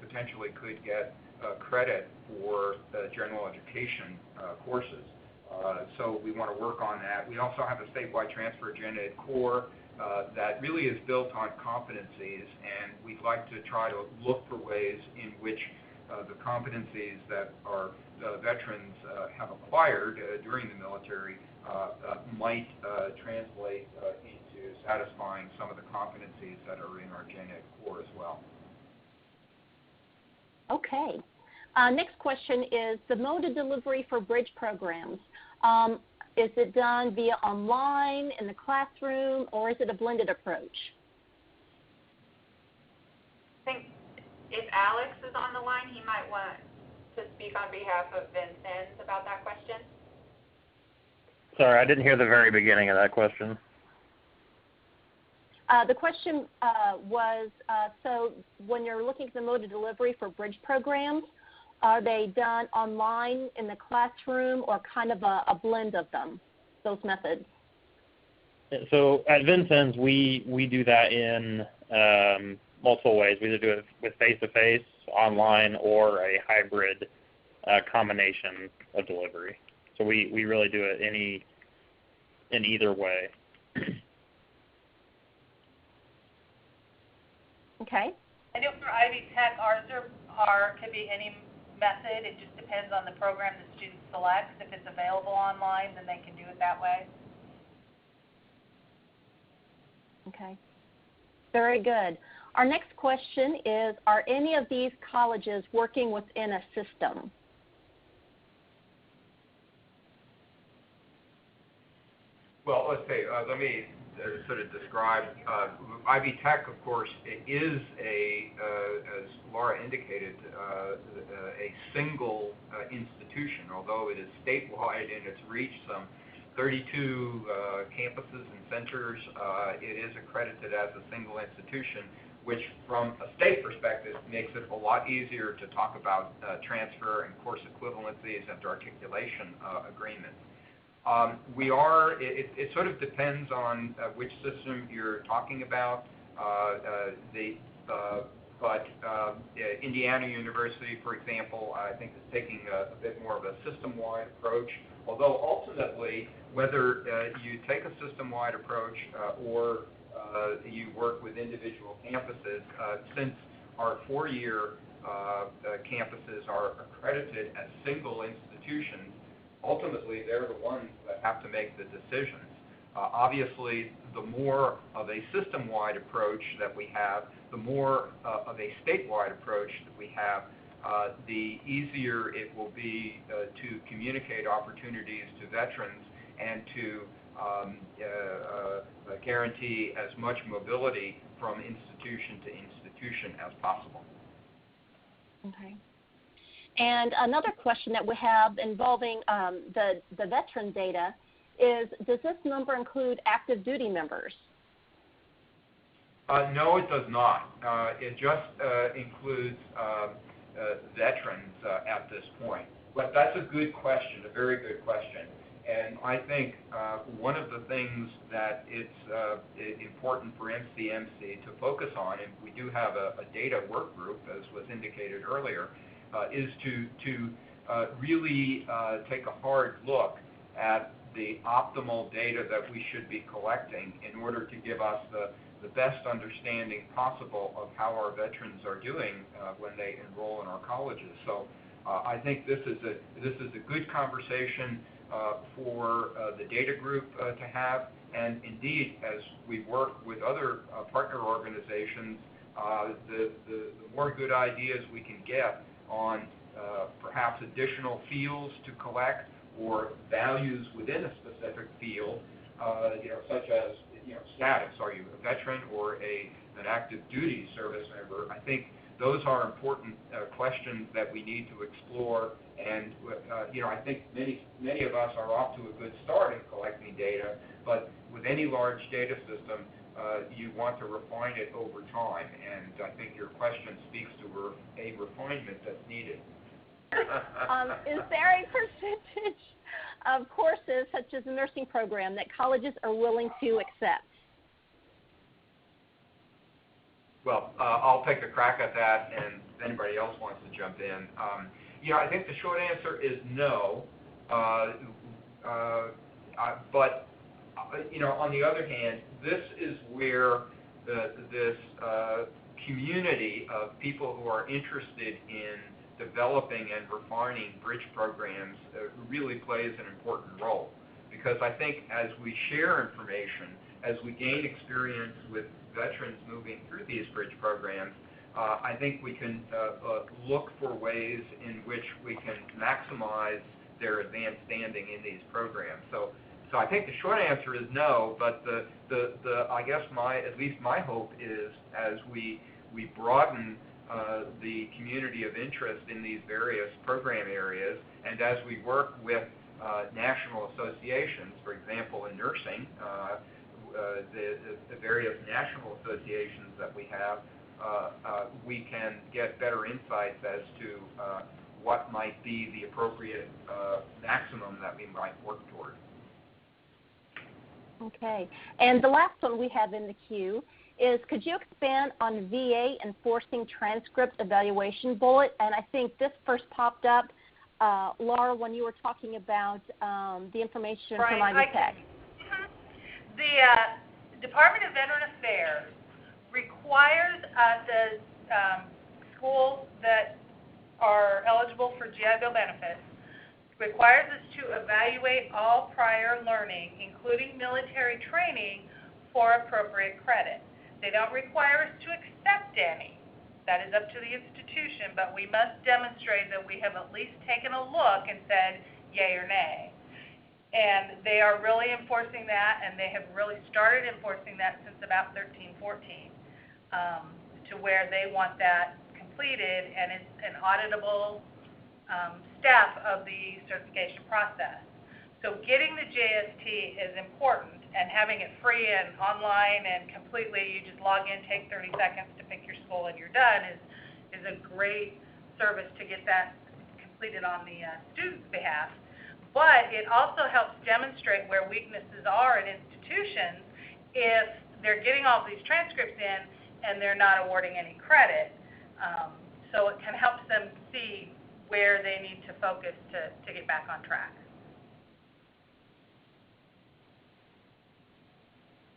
potentially could get credit for general education courses. So we want to work on that. We also have a statewide transfer gen ed core that really is built on competencies, and we'd like to try to look for ways in which the competencies that our veterans have acquired during the military might translate into satisfying some of the competencies that are in our gen ed core as well. Okay. Next question is the mode of delivery for bridge programs. Is it done via online, in the classroom, or is it a blended approach? I think if Alex is on the line, he might want to speak on behalf of Vincennes about that question. Sorry, I didn't hear the very beginning of that question. The question was, so when you're looking at the mode of delivery for bridge programs, are they done online, in the classroom, or kind of a blend of them, those methods? So at Vincennes, we do that in multiple ways. We either do it with face-to-face, online, or a hybrid combination of delivery. So we really do it in either way. Okay. I know for Ivy Tech, ours could be any method. It just depends on the program the student selects. If it's available online, then they can do it that way. Okay. Very good. Our next question is, are any of these colleges working within a system? Well, let's say, let me sort of describe. Ivy Tech, of course, is as Laura indicated, a single institution, although it is statewide and it's reached some 32 campuses and centers. It is accredited as a single institution, which from a state perspective makes it a lot easier to talk about transfer and course equivalencies and articulation agreements. It sort of depends on which system you're talking about. But Indiana University, for example, I think is taking a bit more of a system-wide approach. Although ultimately, whether you take a system-wide approach or you work with individual campuses, since our 4-year campuses are accredited as single institutions, ultimately they're the ones that have to make the decisions. Obviously, the more of a system-wide approach that we have, the more of a statewide approach that we have, the easier it will be to communicate opportunities to veterans and to guarantee as much mobility from institution to institution as possible. Okay. And another question that we have involving the veteran data is, does this number include active duty members? No, it does not. It just includes veterans at this point. But that's a good question, a very good question. And I think one of the things that it's important for MCMC to focus on, and we do have a data work group, as was indicated earlier, is to really take a hard look at the optimal data that we should be collecting in order to give us the best understanding possible of how our veterans are doing when they enroll in our colleges. So I think this is a good conversation for the data group to have, and indeed, as we work with other partner organizations, the more good ideas we can get on perhaps additional fields to collect or values within a specific field, such as status. Are you a veteran or an active duty service member? I think those are important questions that we need to explore. And I think many of us are off to a good start in collecting data, but with any large data system, you want to refine it over time. And I think your question speaks to a refinement that's needed. Is there a percentage of courses, such as the nursing program, that colleges are willing to accept? Well, I'll take a crack at that, and if anybody else wants to jump in. I think the short answer is no. But on the other hand, this is where this community of people who are interested in developing and refining bridge programs really plays an important role. Because I think as we share information, as we gain experience with veterans moving through these bridge programs, I think we can look for ways in which we can maximize their advanced standing in these programs. So I think the short answer is no, but I guess at least my hope is, as we broaden the community of interest in these various program areas, and as we work with national associations, for example, in nursing, the various national associations that we have, we can get better insights as to what might be the appropriate maximum that we might work toward. Okay. And the last one we have in the queue is, could you expand on VA enforcing transcript evaluation bullet? And I think this first popped up, Laura, when you were talking about the information from Ivy Tech. The Department of Veteran Affairs requires the schools that are eligible for GI Bill benefits, requires us to evaluate all prior learning, including military training, for appropriate credit. They don't require us to accept any. That is up to the institution, but we must demonstrate that we have at least taken a look and said yay or nay. And they are really enforcing that, and they have really started enforcing that since about 13-14, to where they want that completed, and it's an auditable step of the certification process. So getting the JST is important, and having it free and online and completely, you just log in, take 30 seconds to pick your school, and you're done, is a great service to get that completed on the student's behalf. But it also helps demonstrate where weaknesses are in institutions if they're getting all these transcripts in and they're not awarding any credit. So it can help them see where they need to focus to get back on track.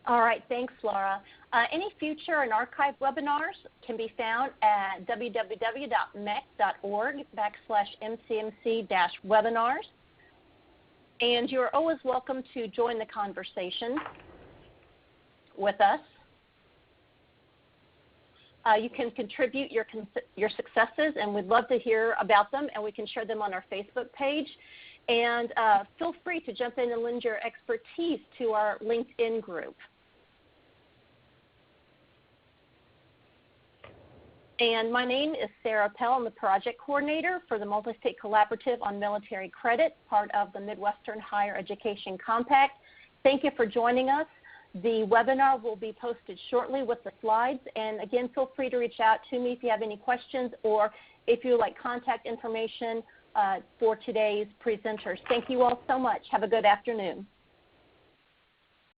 All right, thanks, Laura. Any future and archived webinars can be found at www.mec.org/MCMC-webinars. And you're always welcome to join the conversation with us. You can contribute your successes, and we'd love to hear about them, and we can share them on our Facebook page. And feel free to jump in and lend your expertise to our LinkedIn group. And my name is Sarah Pell. I'm the project coordinator for the Multi-State Collaborative on Military Credit, part of the Midwestern Higher Education Compact. Thank you for joining us. The webinar will be posted shortly with the slides. And again, feel free to reach out to me if you have any questions, or if you would like contact information for today's presenters. Thank you all so much. Have a good afternoon.